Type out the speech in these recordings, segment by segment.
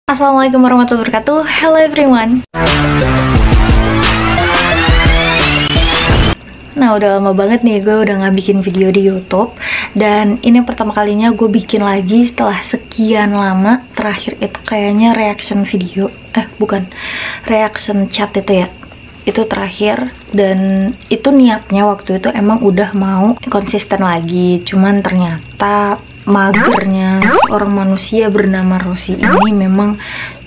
Assalamualaikum warahmatullahi wabarakatuh. Hello everyone. Nah, udah lama banget nih gue udah nggak bikin video di YouTube. Dan ini pertama kalinya gue bikin lagi setelah sekian lama. Terakhir itu kayaknya reaction video. Bukan, reaction chat itu ya. Itu terakhir. Dan itu niatnya waktu itu emang udah mau konsisten lagi. Cuman ternyata magernya seorang manusia bernama Rosi ini memang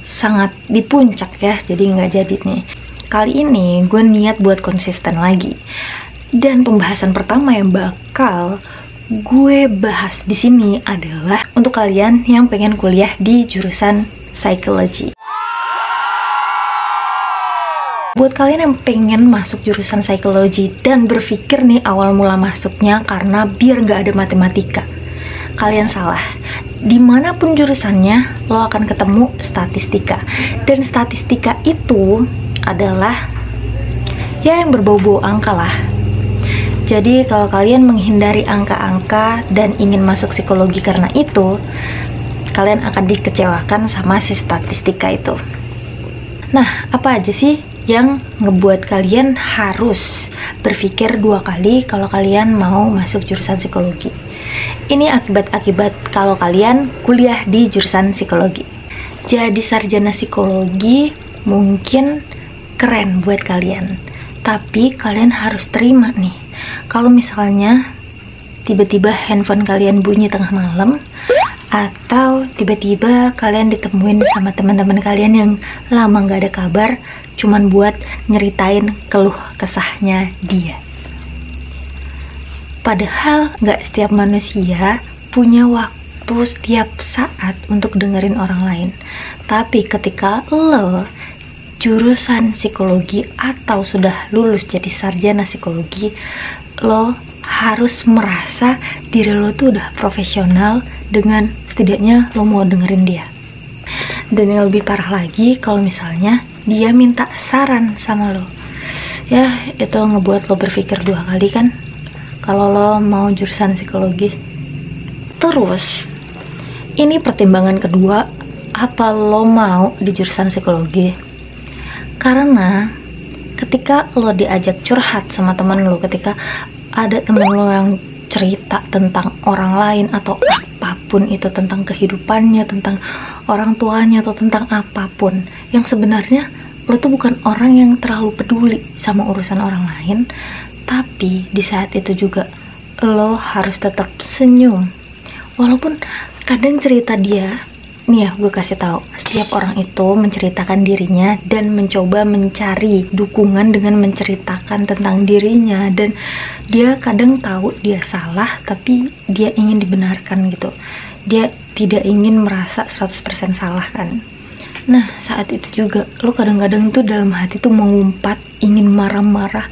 sangat di puncak ya, jadi nggak jadi nih. Kali ini gue niat buat konsisten lagi, dan pembahasan pertama yang bakal gue bahas di sini adalah untuk kalian yang pengen kuliah di jurusan psikologi. Buat kalian yang pengen masuk jurusan psikologi dan berpikir nih awal mula masuknya karena biar nggak ada matematika, kalian salah. Dimanapun jurusannya, lo akan ketemu statistika. Dan statistika itu adalah ya yang berbau-bau angka lah. Jadi kalau kalian menghindari angka-angka dan ingin masuk psikologi karena itu, kalian akan dikecewakan sama si statistika itu. Nah, apa aja sih yang ngebuat kalian harus berpikir dua kali kalau kalian mau masuk jurusan psikologi? Ini akibat-akibat kalau kalian kuliah di jurusan psikologi. Jadi sarjana psikologi mungkin keren buat kalian, tapi kalian harus terima nih kalau misalnya tiba-tiba handphone kalian bunyi tengah malam, atau tiba-tiba kalian ditemuin sama teman-teman kalian yang lama gak ada kabar cuman buat nyeritain keluh kesahnya dia. Padahal gak setiap manusia punya waktu setiap saat untuk dengerin orang lain. Tapi ketika lo jurusan psikologi atau sudah lulus jadi sarjana psikologi, lo harus merasa diri lo tuh udah profesional dengan setidaknya lo mau dengerin dia. Dan yang lebih parah lagi kalau misalnya dia minta saran sama lo. Ya, itu ngebuat lo berpikir dua kali kan kalau lo mau jurusan psikologi. Terus, ini pertimbangan kedua, apa lo mau di jurusan psikologi? Karena ketika lo diajak curhat sama teman lo, ketika ada teman lo yang cerita tentang orang lain atau apapun itu, tentang kehidupannya, tentang orang tuanya atau tentang apapun, yang sebenarnya lo tuh bukan orang yang terlalu peduli sama urusan orang lain, tapi di saat itu juga lo harus tetap senyum. Walaupun kadang cerita dia, nih ya gue kasih tahu, setiap orang itu menceritakan dirinya dan mencoba mencari dukungan dengan menceritakan tentang dirinya, dan dia kadang tahu dia salah tapi dia ingin dibenarkan gitu. Dia tidak ingin merasa 100% salah kan. Nah, saat itu juga lo kadang-kadang tuh dalam hati tuh mengumpat, ingin marah-marah,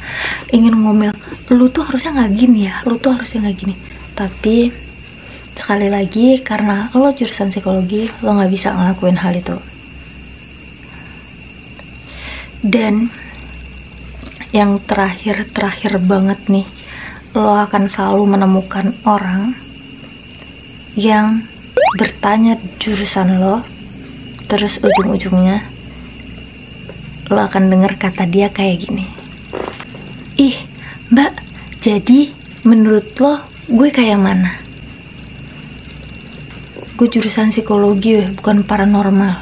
ingin ngomel, lo tuh harusnya nggak gini ya, lo tuh harusnya nggak gini. Tapi sekali lagi, karena lo jurusan psikologi, lo nggak bisa ngelakuin hal itu. Dan yang terakhir banget nih, lo akan selalu menemukan orang yang bertanya jurusan lo, terus ujung-ujungnya lo akan dengar kata dia kayak gini, ih mbak, jadi menurut lo gue kayak mana? Gue jurusan psikologi bukan paranormal.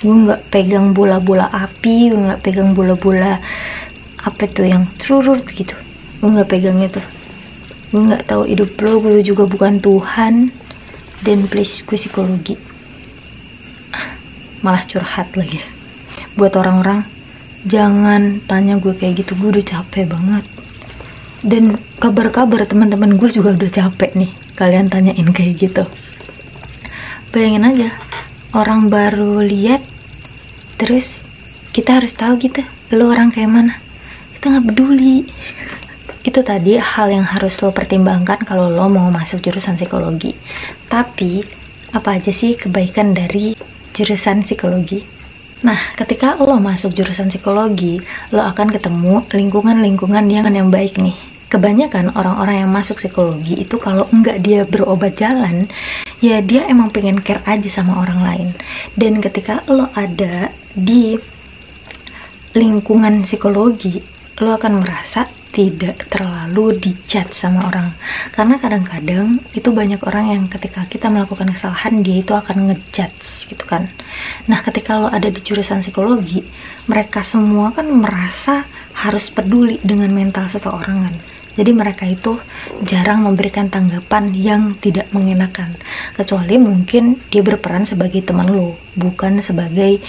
Gue gak pegang bola-bola api, gue gak pegang bola-bola apa tuh yang trurut gitu, gue gak pegang itu. Gue gak tahu hidup lo, gue juga bukan Tuhan. Dan please, gue psikologi. Malah curhat lagi. Buat orang-orang, jangan tanya gue kayak gitu, gue udah capek banget. Dan kabar-kabar teman-teman gue juga udah capek nih kalian tanyain kayak gitu. Bayangin aja, orang baru lihat, terus kita harus tahu gitu, lo orang kayak mana. Kita nggak peduli. Itu tadi hal yang harus lo pertimbangkan kalau lo mau masuk jurusan psikologi. Tapi apa aja sih kebaikan dari jurusan psikologi? Nah, ketika lo masuk jurusan psikologi, lo akan ketemu lingkungan-lingkungan yang baik nih. Kebanyakan orang-orang yang masuk psikologi itu kalau enggak dia berobat jalan, ya dia emang pengen care aja sama orang lain. Dan ketika lo ada di lingkungan psikologi, lo akan merasa tidak terlalu dijudge sama orang. Karena kadang-kadang itu banyak orang yang ketika kita melakukan kesalahan, dia itu akan ngejudge gitu kan. Nah, ketika lo ada di jurusan psikologi, mereka semua kan merasa harus peduli dengan mental seseorang kan. Jadi mereka itu jarang memberikan tanggapan yang tidak mengenakan, kecuali mungkin dia berperan sebagai teman lo, bukan sebagai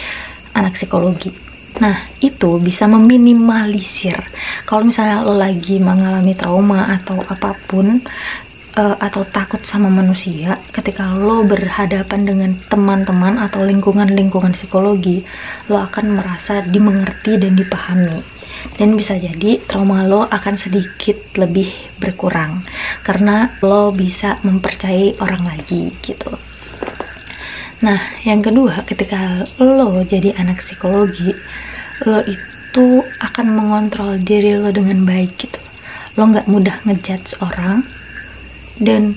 anak psikologi. Nah, itu bisa meminimalisir kalau misalnya lo lagi mengalami trauma atau apapun, atau takut sama manusia. Ketika lo berhadapan dengan teman-teman atau lingkungan-lingkungan psikologi, lo akan merasa dimengerti dan dipahami. Dan bisa jadi trauma lo akan sedikit lebih berkurang karena lo bisa mempercayai orang lagi gitu. Nah, yang kedua, ketika lo jadi anak psikologi, lo itu akan mengontrol diri lo dengan baik gitu. Lo gak mudah ngejudge orang, dan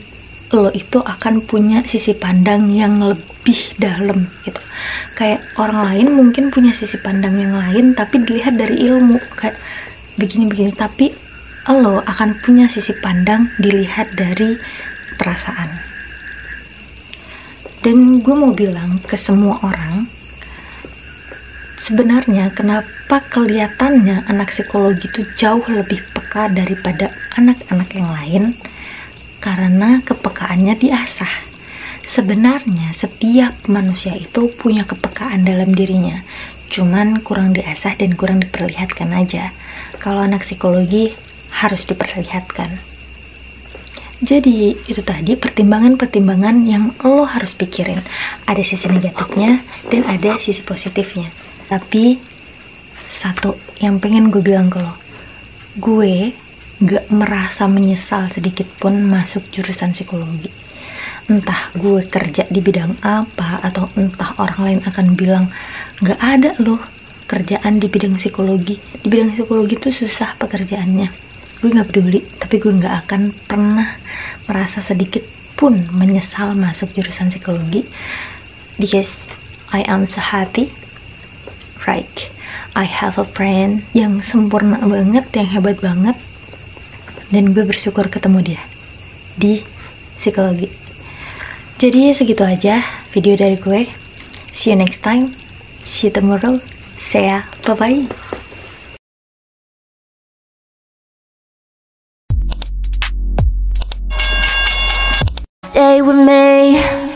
lo itu akan punya sisi pandang yang lebih dalam gitu. Kayak orang lain mungkin punya sisi pandang yang lain tapi dilihat dari ilmu kayak begini-begini, tapi lo akan punya sisi pandang dilihat dari perasaan. Dan gue mau bilang ke semua orang, sebenarnya kenapa kelihatannya anak psikologi itu jauh lebih peka daripada anak-anak yang lain? Karena kepekaannya diasah. Sebenarnya setiap manusia itu punya kepekaan dalam dirinya, cuman kurang diasah dan kurang diperlihatkan aja. Kalau anak psikologi harus diperlihatkan. Jadi itu tadi pertimbangan-pertimbangan yang lo harus pikirin. Ada sisi negatifnya dan ada sisi positifnya. Tapi satu yang pengen gue bilang ke lo, gue gak merasa menyesal sedikit pun masuk jurusan psikologi. Entah gue kerja di bidang apa, atau entah orang lain akan bilang gak ada loh kerjaan di bidang psikologi. Di bidang psikologi tuh susah pekerjaannya. Gue gak peduli, tapi gue gak akan pernah merasa sedikit pun menyesal masuk jurusan psikologi. Because I am so happy, right? I have a friend yang sempurna banget, yang hebat banget, dan gue bersyukur ketemu dia di psikologi. Jadi segitu aja video dari gue. See you next time. See you tomorrow. Saya bye-bye. Stay with me.